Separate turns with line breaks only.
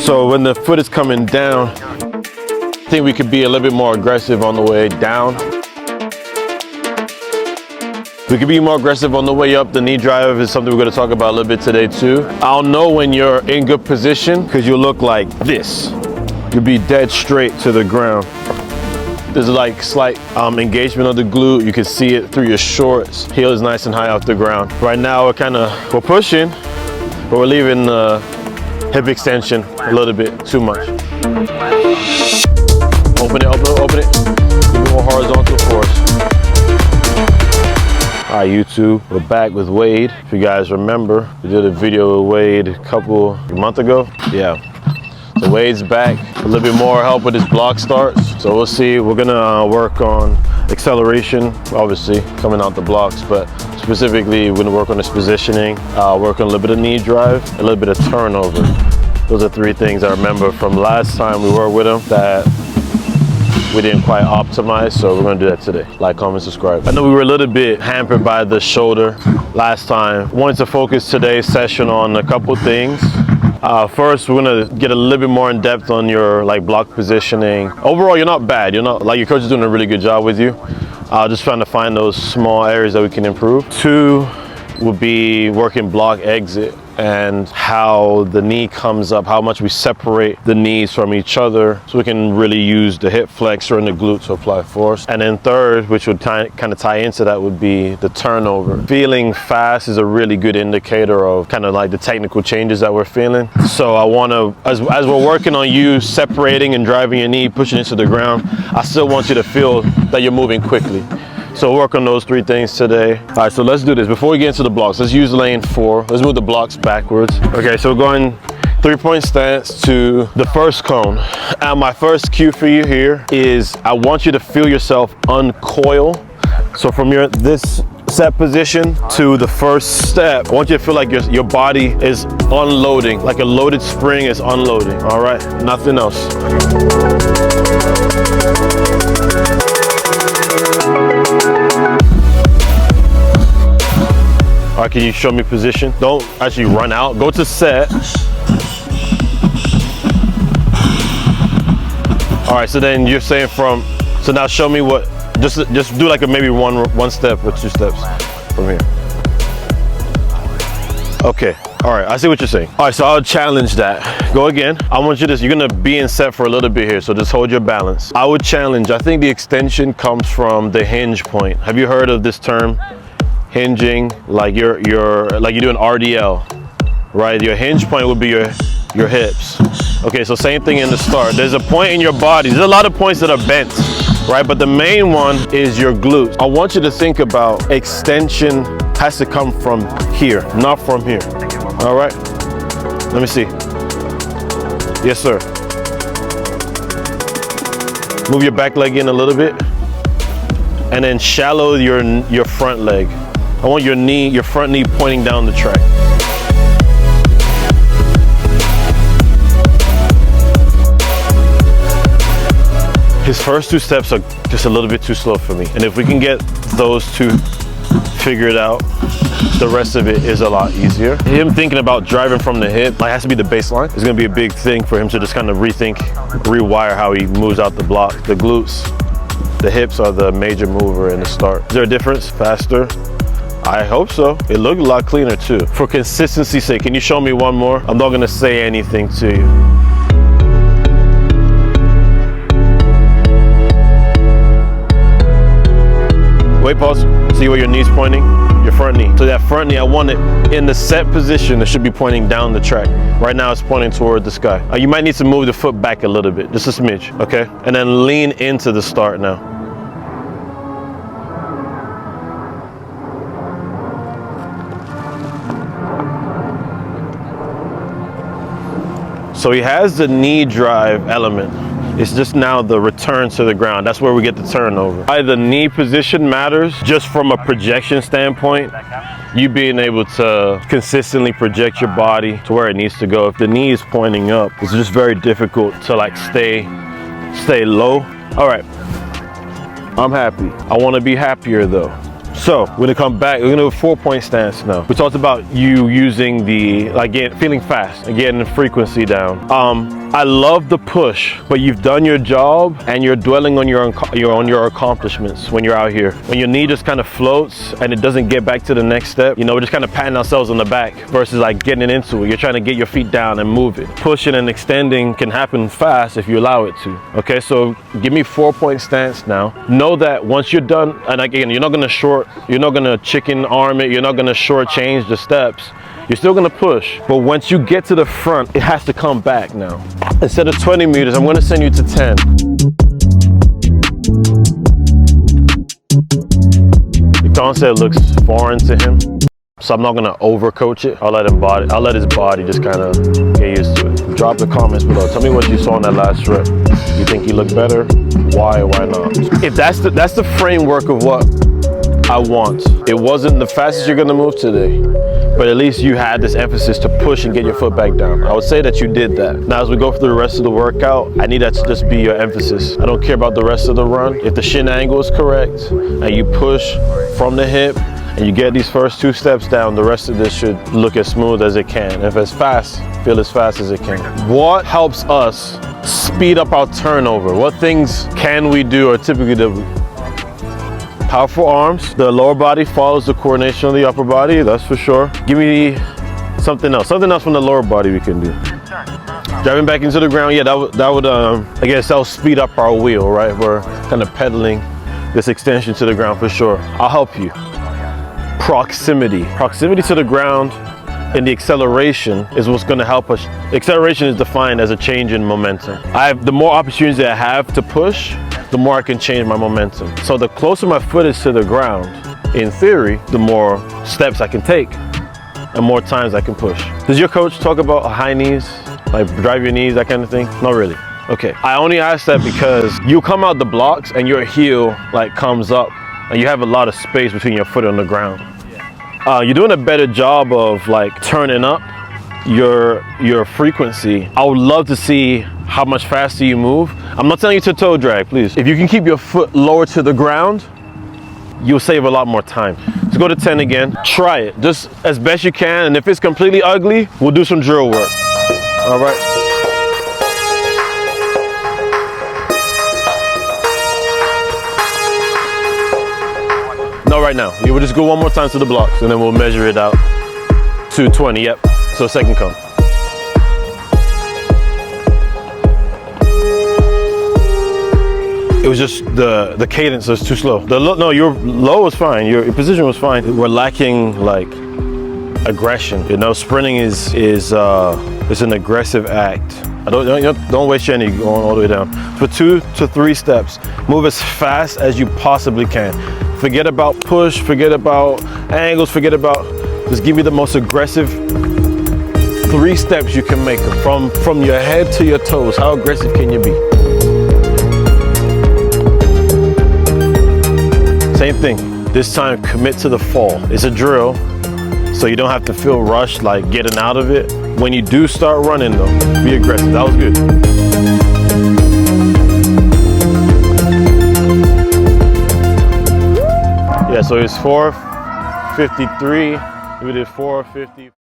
So when the foot is coming down, I think we could be a little bit more aggressive on the way down. We could be more aggressive on the way up. The knee drive is something we're going to talk about a little bit today too. I'll know when you're in good position because you'll look like this. You'll be dead straight to the ground. There's like slight engagement of the glute. You can see it through your shorts. Heel is nice and high off the ground. Right now we're pushing, but we're leaving the hip extension a little bit too much. Open it, open it. Give it more horizontal for us. All right, YouTube, we're back with Wade. If you guys remember, we did a video with Wade a month ago. Yeah. So Wade's back, a little bit more help with his block starts. So we'll see, we're gonna work on acceleration, obviously coming out the blocks, but specifically we're gonna work on his positioning, work on a little bit of knee drive, a little bit of turnover. Those are three things I remember from last time we worked with him that we didn't quite optimize, so we're gonna do that today. Like, comment, subscribe. I know we were a little bit hampered by the shoulder last time. Wanted to focus today's session on a couple things. First, we're gonna get a little bit more in depth on your block positioning. Overall, you're not bad. You're not, your coach is doing a really good job with you. Just trying to find those small areas that we can improve. Two would be working block exit and how the knee comes up, how much we separate the knees from each other so we can really use the hip flexor and the glute to apply force. And then third, which would kind of tie into that, would be the turnover. Feeling fast is a really good indicator of kind of like the technical changes that we're feeling. So I want to, as we're working on you separating and driving your knee, pushing it to the ground, I still want you to feel that you're moving quickly. So work on those three things today. All right, so let's do this. Before we get into the blocks, let's use lane 4. Let's move the blocks backwards. Okay, so we're going 3-point stance to the first cone. And my first cue for you here is I want you to feel yourself uncoil. So from this set position to the first step, I want you to feel like your body is unloading, like a loaded spring is unloading. All right, nothing else. All right, can you show me position? Don't actually run out. Go to set. All right, so then you're saying so now show me what, just do like maybe one step or 2 steps from here. Okay, all right, I see what you're saying. All right, so I'll challenge that. Go again. I want you to, you're gonna be in set for a little bit here, so just hold your balance. I would challenge, I think the extension comes from the hinge point. Have you heard of this term? Hinging, like you're like you do an RDL, right? Your hinge point would be your hips. Okay, so same thing in the start. There's a point in your body. There's a lot of points that are bent, right? But the main one is your glutes. I want you to think about extension has to come from here, not from here. All right, let me see. Yes, sir. Move your back leg in a little bit and then shallow your front leg. I want your front knee pointing down the track. His first 2 steps are just a little bit too slow for me. And if we can get those 2 figured out, the rest of it is a lot easier. Him thinking about driving from the hip, has to be the baseline. It's gonna be a big thing for him to just kind of rewire how he moves out the block. The glutes, the hips are the major mover in the start. Is there a difference? Faster? I hope so. It looked a lot cleaner too. For consistency's sake, can you show me one more? I'm not gonna say anything to you. Wait, pause. See where your knee's pointing? Your front knee. So that front knee, I want it in the set position. It should be pointing down the track. Right now it's pointing toward the sky. You might need to move the foot back a little bit, just a smidge, okay? And then lean into the start now. So he has the knee drive element. It's just now the return to the ground. That's where we get the turnover. Why the knee position matters, just from a projection standpoint, you being able to consistently project your body to where it needs to go. If the knee is pointing up, it's just very difficult to stay low. All right, I'm happy. I want to be happier though. So we're gonna come back, we're gonna do a 4-point stance now. We talked about you using the, like, feeling fast and getting the frequency down. I love the push, but you've done your job and you're dwelling on your accomplishments when you're out here. When your knee just kind of floats and it doesn't get back to the next step, you know, we're just kind of patting ourselves on the back versus like getting into it. You're trying to get your feet down and move it. Pushing and extending can happen fast if you allow it to. Okay, so give me 4-point stance now. Know that once you're done, and again, you're not gonna chicken arm it, you're not gonna shortchange the steps. You're still gonna push, but once you get to the front, it has to come back now. Instead of 20 meters, I'm gonna send you to 10. The concept looks foreign to him, so I'm not gonna overcoach it. I'll let his body just kind of get used to it. Drop the comments below. Tell me what you saw in that last rep. You think he looked better? Why or why not? If that's the framework of what I want. It wasn't the fastest you're gonna move today, but at least you had this emphasis to push and get your foot back down. I would say that you did that. Now as we go through the rest of the workout, I need that to just be your emphasis. I don't care about the rest of the run. If the shin angle is correct and you push from the hip and you get these first 2 steps down, the rest of this should look as smooth as it can. If it's fast, feel as fast as it can. What helps us speed up our turnover? What things can we do or typically do? Powerful arms. The lower body follows the coordination of the upper body, that's for sure. Give me something else from the lower body we can do. Driving back into the ground, yeah, that would I guess that'll speed up our wheel, right? We're kind of pedaling this extension to the ground for sure. I'll help you. Proximity to the ground and the acceleration is what's going to help us. Acceleration is defined as a change in momentum. The more opportunities I have to push, the more I can change my momentum. So the closer my foot is to the ground, in theory, the more steps I can take and more times I can push. Does your coach talk about high knees, like drive your knees, that kind of thing? Not really. Okay, I only ask that because you come out the blocks and your heel like comes up and you have a lot of space between your foot and the ground. You're doing a better job of like turning up your frequency. I would love to see how much faster you move. I'm not telling you to toe drag, please. If you can keep your foot lower to the ground, you'll save a lot more time. Let's go to 10 again. Try it, just as best you can. And if it's completely ugly, we'll do some drill work. All right. No, right now. You will just go one more time to the blocks and then we'll measure it out. 220, yep. So second come. It was just the cadence was too slow. No, your low was fine. Your position was fine. We're lacking like aggression. You know, sprinting is an aggressive act. Don't waste your energy going all the way down. For 2 to 3 steps, move as fast as you possibly can. Forget about push. Forget about angles. Just give me the most aggressive 3 steps you can make from your head to your toes. How aggressive can you be? Same thing, this time commit to the fall. It's a drill, so you don't have to feel rushed like getting out of it. When you do start running though, be aggressive. That was good. Yeah, so it's 4:53, we did 4:50.